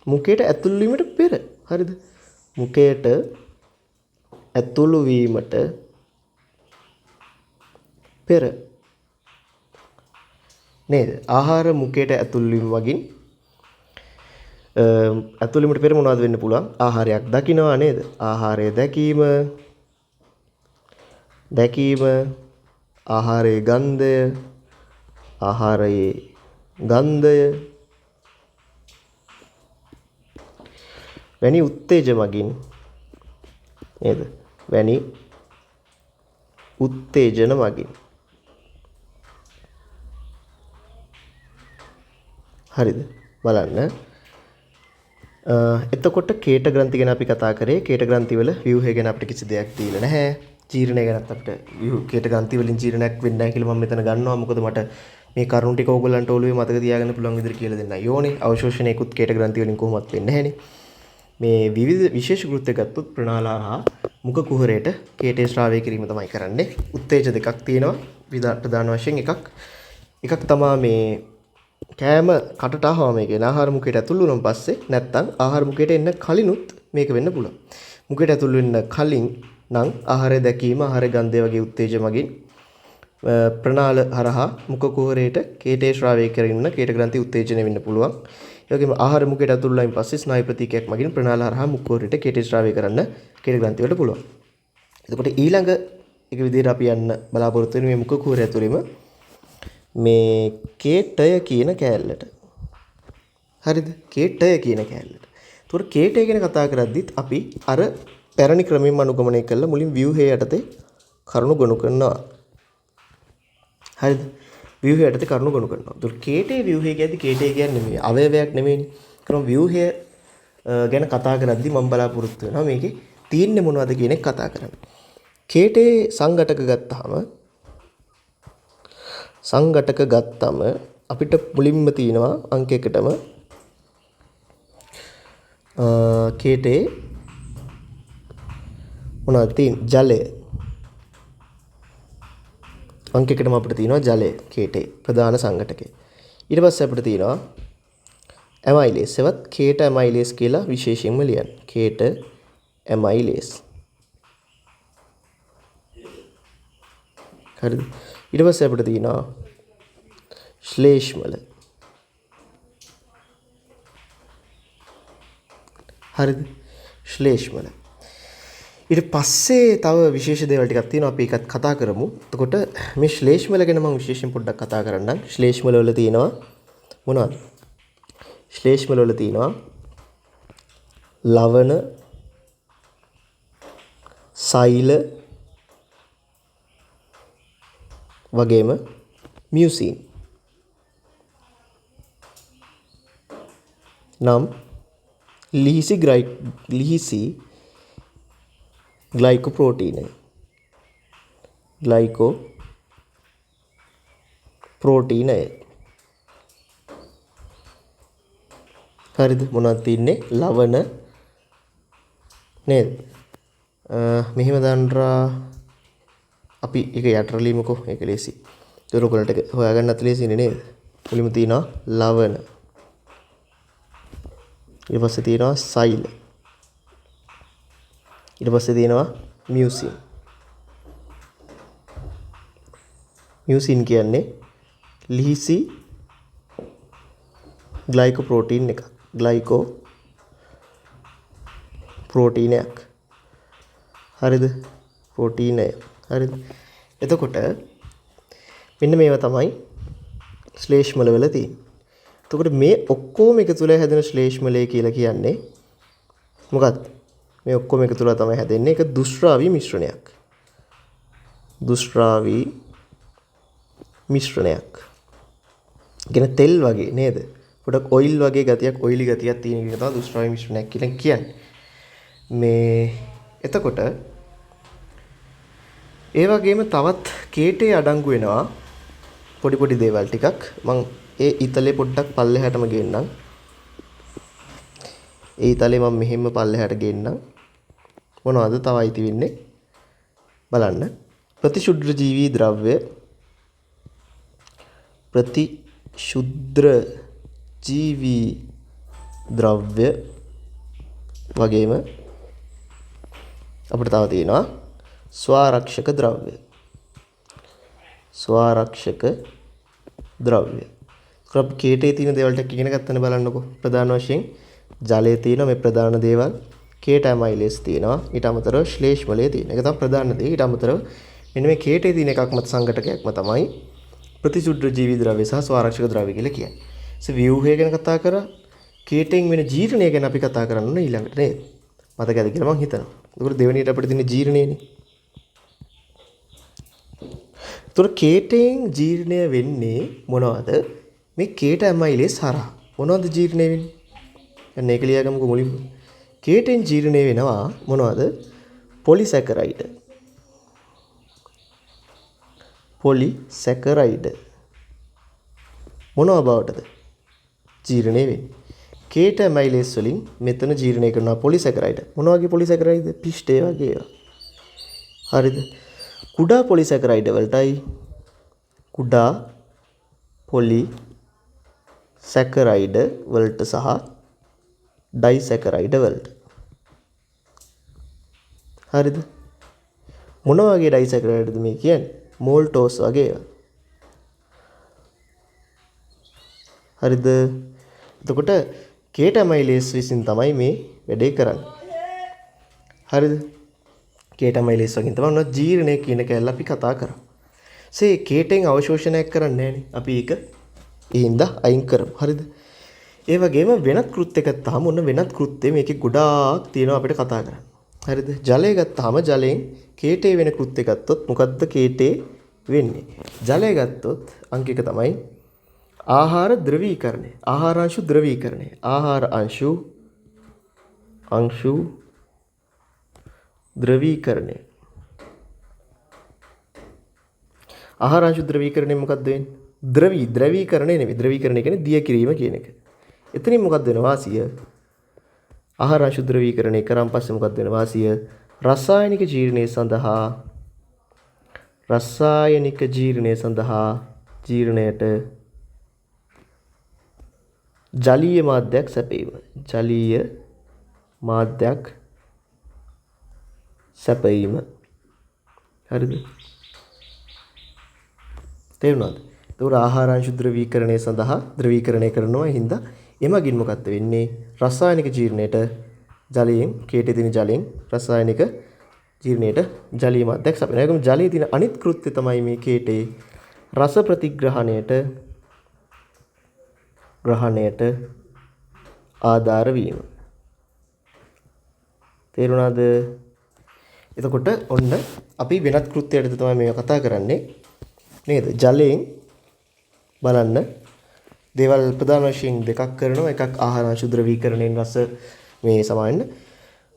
මුඛයට ඇතුල් වීමට පෙර. හරිද? මුඛයට ඇතුළු වීමට පෙර නේද? ආහාර මුඛයට ඇතුල් වීම වගින් ඇතුල් වීමට පෙර මොනවද වෙන්න පුළුවන්? ආහාරයක් දකින්නවා නේද? ආහාරය දැකීම ආහාරයේ ගන්ධය වැනි උත්තේජ මගින් නේද? වැනි උත්තේජන මගින්. හරිද? බලන්න. එතකොට කේට ග්‍රන්ථි ගැන අපි කතා කරේ. කේට ග්‍රන්ථි වල ව්‍යුහය ගැන අපිට කිසි දෙයක් දීලා නැහැ. ජීර්ණය ගැනත් අපිට කේට ග්‍රන්ථි වලින් ජීර්ණයක් වෙන්නේ නැහැ කියලා මම මෙතන ගන්නවා. මොකද මට මේ කරුණු ටික ඕගොල්ලන්ට ඔළුවේ මතක තියාගන්න පුළුවන් විදිහට කියලා දෙන්නයි ඕනේ. අවශෝෂණයකුත් කේට ග්‍රන්ථි වලින් කොහොමවත් වෙන්නේ නැහැනේ. මේ විවිධ විශේෂ කෘත්‍ය ගත්තොත් ප්‍රනාලාරහා මුඛ කුහරයට කේටේ ශ්‍රාවය කිරීම තමයි කරන්නේ. උත්තේජ දෙකක් තියෙනවා ප්‍රධාන වශයෙන්. එකක් තමයි මේ කෑම කටට ආවම මේක ආහාර මුඛයට ඇතුල් වුණාන් පස්සේ නැත්තම් ආහාර මුඛයට එන්න කලිනුත් මේක වෙන්න පුළුවන්. මුඛයට ඇතුල් වෙන්න කලින් නම් ආහාරය දැකීම, ආහාර ගන්ධය වගේ උත්තේජ මගින් ප්‍රනාල හරහා මුඛ කුහරයට කේටේ ශ්‍රාවය කරන කේට ග්‍රන්ථි උත්තේජනය වෙන්න පුළුවන්. ඒ වගේම ආහාර මුඛයට ඇතුල් වුණාන් පස්සේ ස්නායු ප්‍රතීකයක් මගින් ප්‍රනාල හරහා මුඛ කුහරයට කේටේ ශ්‍රාවය කරන්න කේට ග්‍රන්ථි වලට පුළුවන්. එතකොට ඊළඟ එක විදිහට අපි යන්න බලාපොරොත්තු වෙන මේ මුඛ කුහරය ඇතුළේම මේ කේටය කියන කෑල්ලට. හරිද? කේටය කියන කෑල්ලට. ඒතකොට කේටය ගැන කතා කරද්දිත් අපි අර පැරණි ක්‍රමයෙන් අනුගමනය කළ මුලින් ව්‍යුහය යටතේ කරුණු ගොනු කරනවා. හරිද? ව්‍යුහය යටතේ කරුණු ගොනු කරනවා. ඒතකොට කේටේ ව්‍යුහය කියද්දි කේටය කියන්නේ මේ අවයවයක් නෙමෙයිනේ. ඒකම ව්‍යුහය ගැන කතා කරද්දි මම බලාපොරොත්තු වෙනවා මේකේ තියෙන්නේ මොනවද කියන එක කතා කරන්න. කේටේ සංඝටක ගත්තම අපිට මුලින්ම තියෙනවා අංක 1ටම කේටේ මොනවද තියෙන්නේ? ජලය. අංක 1ටම අපිට තියෙනවා ජලය කේටේ ප්‍රධාන සංඝටකය. ඊට පස්සේ අපිට තියෙනවා ඇමයිලේස්. එවත් කේට ඇමයිලේස් කියලා විශේෂයෙන්ම ලියන්න. කේට ඇමයිලේස්. හරිද? ඊට පස්සේ අපිට තියෙනවා ශ්ලේෂ්මල. හරිද? ශ්ලේෂ්මල. ඊට පස්සේ තව විශේෂ දේවල් ටිකක් තියෙනවා අපි ඒකත් කතා කරමු. එතකොට මේ ශ්ලේෂ්මල ගැන මම විශේෂයෙන් පොඩ්ඩක් කතා කරන්නම්. ශ්ලේෂ්මල වල තියෙනවා මොනවද? ශ්ලේෂ්මල වල තියෙනවා ලවණ, සෛල වගේම මියුසින් නම් ලිහිසි ග්ලයිකෝප්‍රෝටීනය. හරිද? මොනවද තියන්නේ? ලවණ නේද? මෙහෙම දාන්නරා අපි ඒක යටට ලියමුකෝ. ඒක ලේසි. ඒක ඔයගලට හොයාගන්නත් ලේසිනේ නේද? මුලින්ම තියෙනවා ලවණ. ඊට පස්සේ තියෙනවා සෛල. ඊට පස්සේ තියෙනවා මියුසින්. මියුසින් කියන්නේ ලිහිසි ග්ලයිකෝප්‍රෝටීන් එක. ග්ලයිකෝ ප්‍රෝටීනයක්. හරිද? ප්‍රෝටීනය. හරිද? එතකොට මෙන්න මේවා තමයි ශ්ලේෂ්මල වල තියෙන්නේ. එතකොට මේ ඔක්කොම එකතු වෙලා හැදෙන ශ්ලේෂ්මලය කියලා කියන්නේ මොකක්ද? මේ ඔක්කොම එකතු වෙලා තමයි හැදෙන්නේ. ඒක දුෂ්‍රාවී මිශ්‍රණයක්. දුෂ්‍රාවී මිශ්‍රණයක්. කියන තෙල් වගේ නේද? පොඩක් ඔයිල් වගේ ගතියක්, ඔයිලි ගතියක් තියෙන එක තමයි දුෂ්‍රාවී මිශ්‍රණයක් කියලා කියන්නේ. මේ එතකොට ඒ වගේම තවත් කේටේ අඩංගු වෙනවා පොඩි පොඩි දේවල් ටිකක්. මම ඒ ඉතලේ පොඩ්ඩක් පල්ලෙහාටම ගෙන්නම්. ඒ ඉතලේ මම මෙහෙම පල්ලෙහාට ගෙන්නම්. මොනවද තව අයිති වෙන්නේ? බලන්න. ප්‍රතිශුද්ධ ජීවී ද්‍රව්‍ය වගේම අපිට තව තියෙනවා ස්වාරක්ෂක ද්‍රව්‍ය. ස්වාරක්ෂක ද්‍රව්‍ය. අපි කේටේ තියෙන දේවල් ටික ඉගෙන ගත්තනේ බලන්නකෝ. ප්‍රධාන වශයෙන් ජලයේ තියෙන මේ ප්‍රධාන දේවල් කේට ඇමයිලේස් තියෙනවා. ඊට අමතරව ශ්ලේෂ්මලයේ තියෙන. ඒක තමයි ප්‍රධාන දේ. ඊට අමතරව මෙන්න මේ කේටේ තියෙන එකක්ම සංඝටකයක්ම තමයි ප්‍රතිශුද්ධ ජීවී ද්‍රව්‍ය සහ ස්වාරක්ෂක ද්‍රව්‍ය කියලා කියන්නේ. ව්‍යුහය ගැන කතා කරා. කේටෙන් වෙන ජීර්ණය ගැන අපි කතා කරන්න ඕනේ ඊළඟට නේද? මතකද කියලා මම හිතනවා. ඒකට දෙවෙනියට අපිට තියෙන ජීර්ණයනේ. ඒතර කේටෙන් ජීර්ණය වෙන්නේ මොනවද? මේ කේට ඇමයිලේස් හරහා. මොනවද ජීර්ණය වෙන්නේ? දැන් ඒක ලියාගමුකෝ මුලින්ම. කේටෙන් ජීර්ණය වෙනවා මොනවද? පොලිසැකරයිඩ්. පොලිසැකරයිඩ්. මොනවා බවටද ජීර්ණය වෙන්නේ? කේට ඇමයිලේස් වලින් මෙතන ජීර්ණය කරනවා පොලිසැකරයිඩ්. මොන වගේ පොලිසැකරයිඩ්ද? පිෂ්ඨය වගේ ඒවා. හරිද? කුඩා පොලිසැකරයිඩ් වලටයි කුඩා පොලිසැකරයිඩ් වලට සහ ඩයිසැකරයිඩ් වලට. හරිද? මොන වගේ ඩයිසැකරයිඩ්ද මේ කියන්නේ? මෝල්ටෝස් වගේ ඒවා. හරිද? එතකොට කේට ඇමයිලේස් විසින් තමයි මේ වැඩේ කරන්නේ. හරිද? කේට ඇමයිලේස් වලින් තමයි ඔන්න ජීර්ණය කියන කැලල අපි කතා කරා. ඒ කේටෙන් අවශෝෂණයක් කරන්නේ නැහනේ. අපි ඒක ඒින්ද අයින් කරමු. හරිද? ඒ වගේම වෙනත් කෘත්‍ය ගත්තාම ඔන්න වෙනත් කෘත්‍ය මේකේ ගොඩාක් තියෙනවා අපිට කතා කරන්න. හරිද? ජලය ගත්තාම ජලයෙන් කේටේ වෙන කෘත්‍ය ගත්තොත් මොකද්ද කේටේ වෙන්නේ? ජලය ගත්තොත් අංක එක තමයි ආහාර ද්‍රවීකරණය. ආහාරාංශු ද්‍රවීකරණය. ආහාර අංශු ද්‍රවීකරණය. ආහාරාංශු ද්‍රවීකරණය මොකක්ද වෙන්නේ? ද්‍රවීකරණය නෙවෙයි. ද්‍රවීකරණය කියන්නේ දිය කිරීම කියන එක. එතනින් මොකක්ද වෙන වාසිය? ආහාරාංශු ද්‍රවීකරණය කරාන් පස්සේ මොකක්ද වෙන වාසිය? රසායනික ජීර්ණය සඳහා ජීර්ණයට ජලීය මාධ්‍යයක් සැපීම. ජලීය මාධ්‍යයක් සැපීම. හරිද? තේරුණාද? ඒතකොට ආහාරාංශු ද්‍රවීකරණය සඳහා ද්‍රවීකරණය කරනවා. හින්දා එමගින් මොකක්ද වෙන්නේ? රසායනික ජීර්ණයට ජලයෙන් කේටේ තියෙන ජලයෙන් රසායනික ජීර්ණයට ජලීය මාධ්‍යයක් සැපෙනවා. ඒකම ජලයේ තියෙන අනිත් කෘත්‍ය තමයි මේ කේටේ රස ප්‍රතිග්‍රහණයට ආධාර වීම. තේරුණාද? එතකොට ඔන්න අපි වෙනත් කෘත්‍යයකට තමයි මේක කතා කරන්නේ නේද? ජලයෙන් බලන්න දේවල් ප්‍රධාන වශයෙන් දෙකක් කරනවා. එකක් ආහාරාංශු ද්‍රවීකරණයෙන් රස මේ සමාවෙන්න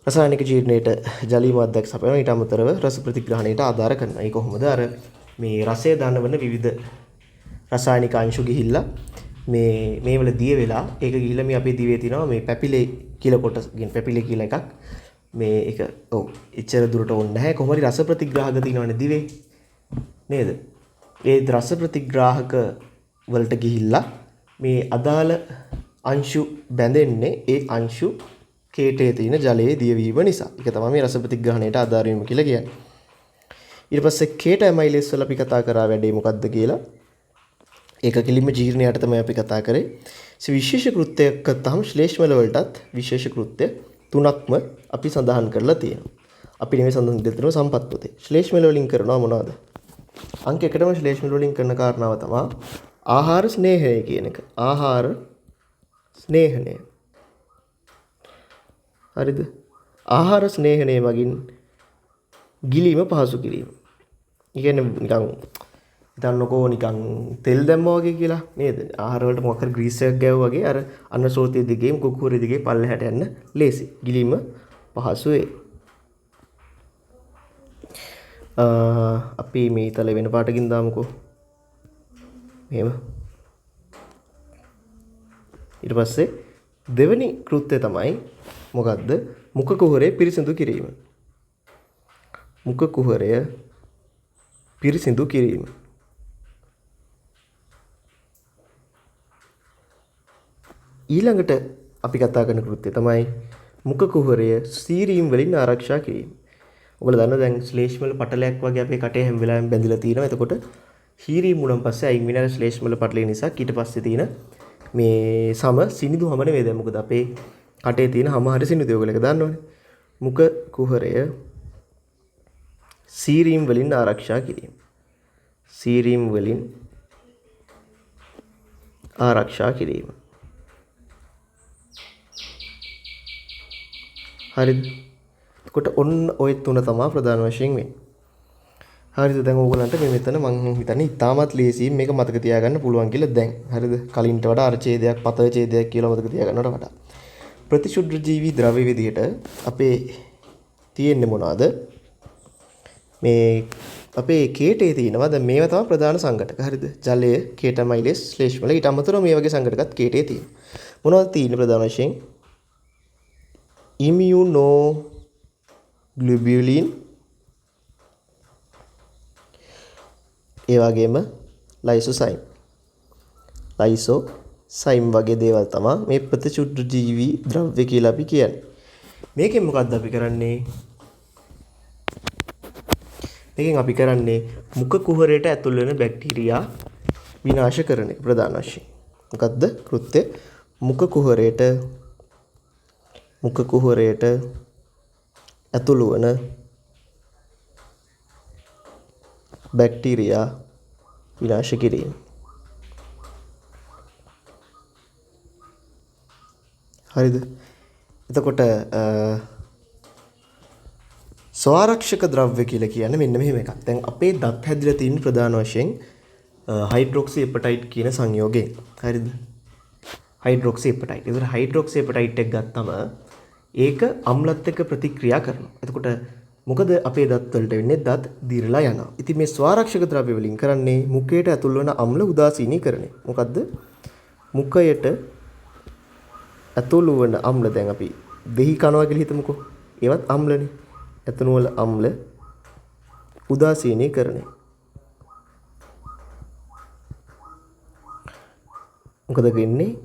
රසායනික ජීර්ණයට ජලීය මාධ්‍යයක් සපයනවා. ඊට අමතරව රස ප්‍රතිග්‍රහණයට ආධාර කරනවා. ඒක කොහොමද? අර මේ රසය දනවන විවිධ රසායනික අංශු ගිහිල්ලා මේ වල දිය වෙලා ඒක ගිහිල්ලා මේ අපේ දිවේ තියෙනවා මේ පැපිලේ කියලා කොටස. පැපිලේ කියලා එකක්. මේ එක ඔව් එච්චර දුරට ඕනේ නැහැ. කොහොම හරි රස ප්‍රතිග්‍රාහක තියෙනවනේ දිවේ. නේද? ඒ රස ප්‍රතිග්‍රාහක වලට ගිහිල්ලා මේ අදාළ අංශු බැඳෙන්නේ ඒ අංශු කේටයේ තියෙන ජලයේ දියවීම නිසා. ඒක තමයි මේ රස ප්‍රතිග්‍රහණයට ආධාර වීම කියලා කියන්නේ. ඊට පස්සේ කේට ඇමයිලේස් වල අපි කතා කරා වැඩේ මොකද්ද කියලා. ඒක කිලිම ජීර්ණයට තමයි අපි කතා කරේ. විශේෂ කෘත්‍යයක් ගත්තාම ශ්ලේෂ්මල වලටත් විශේෂ කෘත්‍ය තුනක්ම අපි සඳහන් කරලා තියෙනවා. අපි නෙමෙයි සඳහන් දෙතන සම්පත් පොතේ. ශ්ලේෂ්මල වලින් කරනවා මොනවද? අංක 1ටම ශ්ලේෂ්මල වලින් කරන කාරණාව තමයි ආහාර ස්නේහය කියන එක. ආහාර ස්නේහණය. හරිද? ආහාර ස්නේහණය මගින් ගිලීම පහසු කිරීම. ඒ කියන්නේ නිකන් හිතන්නකෝ නිකන් තෙල් දැම්මා වගේ කියලා නේද? ආහාර වලට මොකක් හරි ග්‍රීස් එකක් ගෑවුවා වගේ අර අන්න සෝතේ දිගේ කුකුරේ දිගේ පල්ලෙහාට යන්න ලේසි. ගිලීම පහසුවේ. අපි මේ තල වෙන පාටකින් දාමුකෝ. මෙහෙම. ඊට පස්සේ දෙවෙනි කෘත්‍යය තමයි මොකද්ද? මුඛ කුහරය පිරිසිදු කිරීම. මුඛ කුහරය පිරිසිදු කිරීම. ඊළඟට අපි කතා කරන කෘත්‍යය තමයි මුඛ කුහරය සීරීම් වලින් ආරක්ෂා කිරීම. ඔයගොල්ලෝ දන්නවා දැන් ශ්ලේෂ්මල පටලයක් වගේ අපේ කටේ හැම වෙලාවෙම බැඳිලා තියෙනවා. එතකොට හීරීම් උනන් පස්සේ අයින් වෙන ශ්ලේෂ්මල පටලේ නිසා ඊට පස්සේ තියෙන මේ සම සිනිඳු හැම නෙවෙයි දැන් මොකද අපේ කටේ තියෙන හැම හරි සිනිඳු ඔයගොල්ලෝ ඒක දන්නවනේ. මුඛ කුහරය සීරීම් වලින් ආරක්ෂා කිරීම. සීරීම් වලින් ආරක්ෂා කිරීම. හරිද? එතකොට ඔන්න ඔය තුන තමයි ප්‍රධාන වශයෙන් වෙන්නේ. හරිද? දැන් ඕගොල්ලන්ට මේ මෙතන මම හිතන්නේ ඉතාමත් ලේසියෙන් මේක මතක තියාගන්න පුළුවන් කියලා දැන්. හරිද? කලින්ට වඩා අර ඡේදයක් පත ඡේදයක් කියලා මතක තියාගන්නවට වඩා. ප්‍රතිශුද්ධ ජීවි ද්‍රව්‍ය විදිහට අපේ තියෙන්නේ මොනවද? මේ අපේ කේටේ තියෙනවා. දැන් මේවා තමයි ප්‍රධාන සංඝටක. හරිද? ජලය, කේටමයිලස්, ශ්ලේෂ්මල ඊට අමතරව මේ වගේ සංඝටකත් කේටේ තියෙනවා. මොනවද තියෙන්නේ ප්‍රධාන වශයෙන්? ඉමියුනෝග්ලොබියුලින් ඒ වගේම ලයිසෝසයිම්. ලයිසෝසයිම් වගේ දේවල් තමයි මේ ප්‍රතිශුද්ධ ජීවි ද්‍රව්‍ය කියලා අපි කියන්නේ. මේකෙන් මොකද්ද අපි කරන්නේ? මේකෙන් අපි කරන්නේ මුඛ කුහරයට ඇතුල් වෙන බැක්ටීරියා විනාශ කරන එක ප්‍රධාන වශයෙන්. මොකද්ද කෘත්‍ය? මුඛ කුහරයට ඇතුළු වන බැක්ටීරියා විනාශ කිරීම. හරිද? එතකොට ස්වාරක්ෂක ද්‍රව්‍ය කියලා කියන්නේ මෙන්න මෙහෙම එකක්. දැන් අපේ දත් හැදිලා තියෙන ප්‍රධාන වශයෙන් හයිඩ්‍රොක්සි එපටයිට් කියන සංයෝගයෙන්. හරිද? හයිඩ්‍රොක්සි එපටයිට්. ඒතර හයිඩ්‍රොක්සි එපටයිට් එක ගත්තම ඒක අම්ලත් එක්ක ප්‍රතික්‍රියා කරනවා. එතකොට මොකද අපේ දත් වලට වෙන්නේ? දත් දිරලා යනවා. ඉතින් මේ ස්වාරක්ෂක ද්‍රව්‍ය වලින් කරන්නේ මුඛයට ඇතුල් වන අම්ල උදාසීනීකරණය. මොකද්ද? මුඛයට ඇතුළු වන අම්ල දැන් අපි දෙහි කනවා කියලා හිතමුකෝ. ඒවත් අම්ලනේ. ඇතුළු වල අම්ල උදාසීනීකරණය. මොකද වෙන්නේ?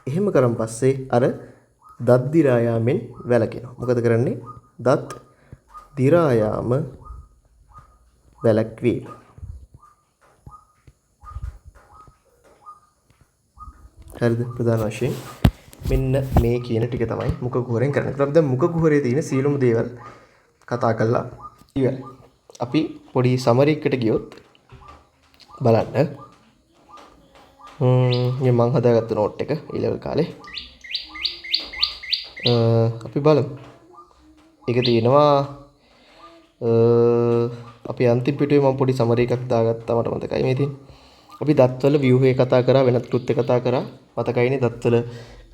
එහෙම කරන් පස්සේ අර දත් දිරා යාමෙන් වැළකෙනවා. මොකද කරන්නේ? දත් දිරා යාම වැළැක්වීම. හරිද? ප්‍රධාන වශයෙන් මෙන්න මේ කියන ටික තමයි මුඛ කුහරයෙන් කරන්නේ. අපි දැන් මුඛ කුහරයේ තියෙන සියලුම දේවල් කතා කරලා ඉවරයි. අපි පොඩි සමරි එකකට ගියොත් බලන්න. මේ මම හදාගත්ත නෝට් එක ඊළඟ කාලේ. අපි බලමු. ඒක තියෙනවා අපි අන්තිම පිටුවේ මම පොඩි සමරි එකක් දාගත්තා මට මතකයි මේ තියෙන්නේ. අපි දත්වල ව්‍යුහය කතා කරා, වෙනත් කෘත්‍ය කතා කරා. මතකයිනේ දත්වල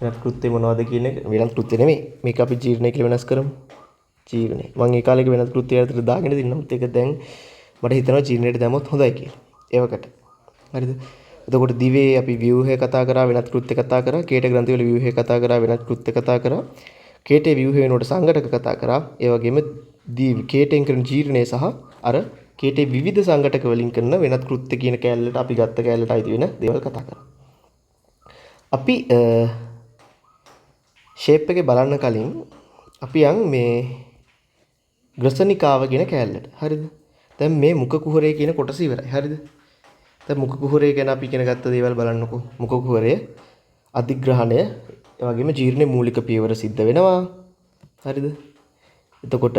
වෙනත් කෘත්‍ය මොනවද කියන එක. වෙනත් කෘත්‍ය නෙමෙයි. මේක අපි ජීර්ණය කියලා වෙනස් කරමු. ජීර්ණය. මම ඒ කාලේක වෙනත් කෘත්‍ය අතර දාගෙන තින්නත් ඒක දැන් මට හිතෙනවා ජීර්ණයට දැම්මොත් හොඳයි කියලා. ඒවකට. හරිද? එතකොට දිවේ අපි ව්‍යුහය කතා කරා, වෙනත් කෘත්‍ය කතා කරා, කේට ග්‍රන්ථි වල ව්‍යුහය කතා කරා, වෙනත් කෘත්‍ය කතා කරා. කේටේ ව්‍යුහය වෙනකොට සංඝටක කතා කරා. ඒ වගේම කේටෙන් කරන ජීර්ණය සහ අර කේටේ විවිධ සංඝටක වලින් කරන වෙනත් කෘත්‍ය කියන කැලලට අපි ගත්ත කැලලට අයිති වෙන දේවල් කතා කරනවා. අපි ෂේප් එකේ බලන්න කලින් අපි යන් මේ ග්‍රසනිකාව කියන කැලලට. හරිද? දැන් මේ මුඛ කුහරය කියන කොටස ඉවරයි. හරිද? දැන් මුඛ කුහරය ගැන අපි ඉගෙන ගත්ත දේවල් බලන්නකෝ. මුඛ කුහරය අධිග්‍රහණය ඒ වගේම ජීර්ණයේ මූලික පියවර සිද්ධ වෙනවා. හරිද? එතකොට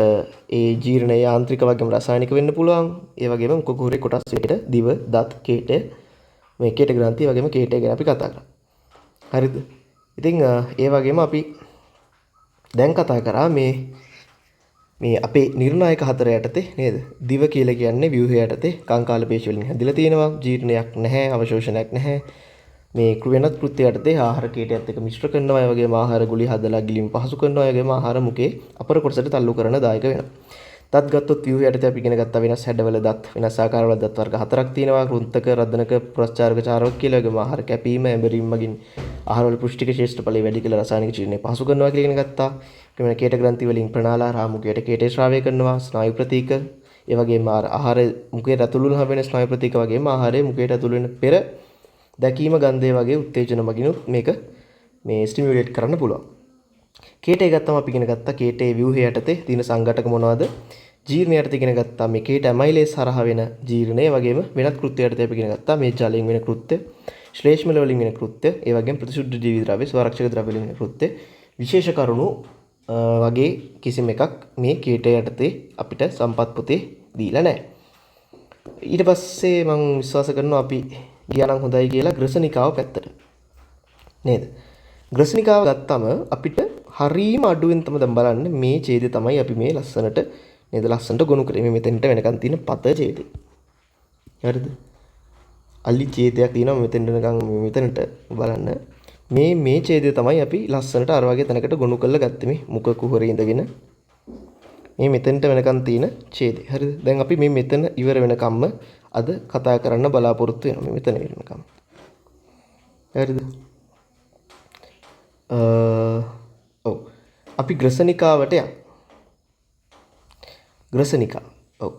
ඒ ජීර්ණය යාන්ත්‍රික වගේම රසායනික වෙන්න පුළුවන්. ඒ වගේම මුඛ කුහරේ කොටස් දෙකට දිව, දත්, කේටය, මේ කේට ග්‍රන්ථිය වගේම කේටය ගැන අපි කතා කරා. හරිද? ඉතින් ඒ වගේම අපි දැන් කතා කරා මේ අපේ නිර්ණායක හතර යටතේ නේද? දිව කියලා කියන්නේ ව්‍යුහය යටතේ කංකාල පේශි වලින් හැදිලා තියෙනවා. ජීර්ණයක් නැහැ, අවශෝෂණයක් නැහැ. මේ වෙනත් කෘත්‍ය යටතේ ආහාර කේටයත් එක්ක මිශ්‍ර කරනවා. ඒ වගේම ආහාර ගුලි හදලා ගිලින් පහසු කරනවා. ඒ වගේම ආහාර මුකේ අපර කොටසට තල්ලු කරන දායක වෙනවා. දත් ගත්තොත් ව්‍යුහය යටතේ අපි ඉගෙන ගත්තා වෙනස් හැඩවල දත්, වෙනස් ආකාරවල දත් වර්ග හතරක් තියෙනවා. කෘන්තක, රදනක, පුරස්චාරක, චාරක කියලා. ඒ වගේම ආහාර කැපීම, ඇඹරීම මගින් ආහාරවල පුෂ්ටික ශේෂ්ඨඵලය වැඩි කියලා රසායනික ජීර්ණය පහසු කරනවා කියලා ඉගෙන ගත්තා. ක්‍රමන කේට ග්‍රන්ථි වලින් ප්‍රනාලාර මුඛයට කේටේ ශ්‍රාවය කරනවා. ස්නායු ප්‍රතීක, ඒ වගේම ආහාර මුඛයට ඇතුළු වුණාම වෙන ස්නායු ප්‍රතීක වගේම ආහාරය මුඛයට ඇතුළු වෙන පෙර දැකීම ගන්ධය වගේ උත්තේජන මගිනුත් මේක මේ ස්ටිමියුලේට් කරන්න පුළුවන්. කේටේ ගත්තම අපි ඉගෙන ගත්තා කේටේ ව්‍යුහය යටතේ තියෙන සංඝටක මොනවද? ජීර්ණය යටතේ ඉගෙන ගත්තා මේ කේට ඇමයිලේස් හරහා වෙන ජීර්ණය වගේම වෙනත් කෘත්‍ය යටතේ අපි ඉගෙන ගත්තා මේ ජලයෙන් වෙන කෘත්‍ය, ශ්ලේෂ්මල වලින් වෙන කෘත්‍ය, ඒ වගේම ප්‍රතිශුද්ධ ජීවි ද්‍රව්‍ය, ස්වරක්ෂක ද්‍රව්‍ය වලින් වෙන කෘත්‍ය, විශේෂ කරුණු වගේ කිසිම එකක් මේ කේටේ යටතේ අපිට සම්පත් පොතේ දීලා නැහැ. ඊට පස්සේ මම විශ්වාස කරනවා අපි ගියා නම් හොඳයි කියලා ග්‍රසනිකාව පැත්තට. නේද? ග්‍රසනිකාව ගත්තම අපිට හරීම අඩුවෙන් තමයි දැන් බලන්න මේ ඡේදය තමයි අපි මේ ලස්සනට නේද ලස්සනට ගොනු කරේ. මේ මෙතෙන්ට වෙනකන් තියෙන පත ඡේදය. හරිද? අලි ඡේදයක් තියෙනවා මෙතෙන්ට නිකන් මෙතනට බලන්න. මේ ඡේදය තමයි අපි ලස්සනට අර වගේ තැනකට ගොනු කරලා ගත්තේ මේ මුඛ කුහරේ ඉඳගෙන. මේ මෙතෙන්ට වෙනකන් තියෙන ඡේදය. හරිද? දැන් අපි මේ මෙතන ඉවර වෙනකම්ම අද කතා කරන්න බලාපොරොත්තු වෙනවා මේ මෙතන වෙනකම්. හරිද? ඔව්. අපි ග්‍රසනිකාවට යමු. ග්‍රසනිකාව. ඔව්.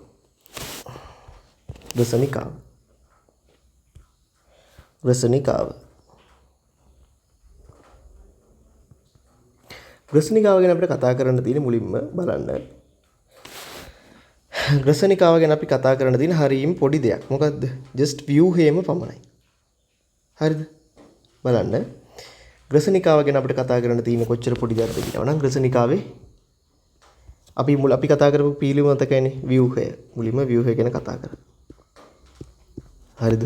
ග්‍රසනිකාව. ග්‍රසනිකාව. ග්‍රසනිකාව ගැන අපිට කතා කරන්න තියෙන මුලින්ම බලන්න. ග්‍රසනිකාව ගැන අපි කතා කරන්න තියෙන හරියම පොඩි දෙයක්. මොකද්ද? just view හේම පමණයි. හරිද? බලන්න. ග්‍රසනිකාව ගැන අපිට කතා කරන්න තියෙන කොච්චර පොඩි දෙයක්ද කියනවා නම් ග්‍රසනිකාවේ අපි කතා කරපු පීලිම මතකයිනේ view හය. මුලින්ම view හය ගැන කතා කරා. හරිද?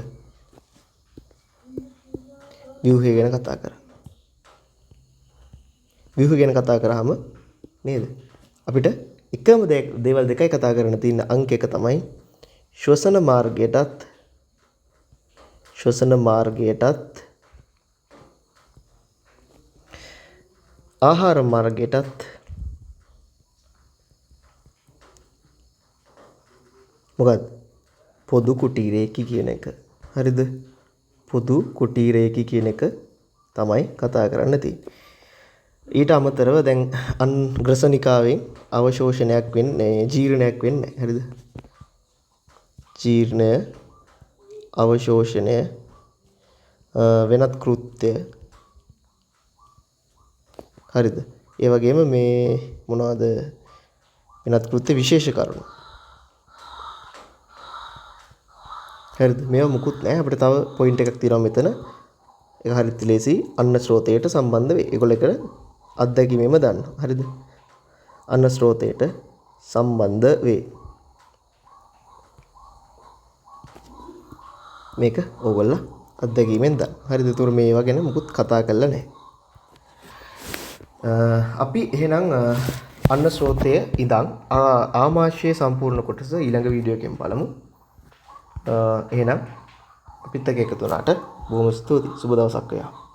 view හය ගැන කතා කරා. view ගැන කතා කරාම නේද? අපිට එකම දේවල් දෙකයි කතා කරන්න තියෙන අංක එක තමයි ශ්වසන මාර්ගයටත් ආහාර මාර්ගයටත් මොකක්ද? පොදු කුටීරයකි කියන එක. හරිද? පොදු කුටීරයකි කියන එක තමයි කතා කරන්න තියෙන්නේ. ඊට අමතරව දැන් ග්‍රසනිකාවෙන් අවශෝෂණයක් වෙන්නේ ජීර්ණයක් වෙන්නේ නැහැ. හරිද? ජීර්ණය, අවශෝෂණය, වෙනත් කෘත්‍ය. හරිද? ඒ වගේම මේ මොනවද? වෙනත් කෘත්‍ය විශේෂ කරුණු. හරිද? මේවා මුකුත් නැහැ. අපිට තව පොයින්ට් එකක් තියෙනවා මෙතන. ඒක හරියට ලේසි අන්න ස්රෝතයට සම්බන්ධ වේ. ඒගොල්ලෝ එක අත්දැකීමෙම දන්නවා. හරිද? අන්න ස්රෝතයට සම්බන්ධ වේ. මේක ඕගොල්ලෝ අත්දැකීමෙන් දන්න. හරිද? ඒතර මේවා ගැන මුකුත් කතා කරලා නැහැ. අපි එහෙනම් අන්න ස්රෝතය ඉඳන් ආමාශයේ සම්පූර්ණ කොටස ඊළඟ වීඩියෝ එකෙන් බලමු. එහෙනම් අපිත් එක්ක එකතු වුණාට බොහොම ස්තුතියි. සුබ දවසක් වේවා.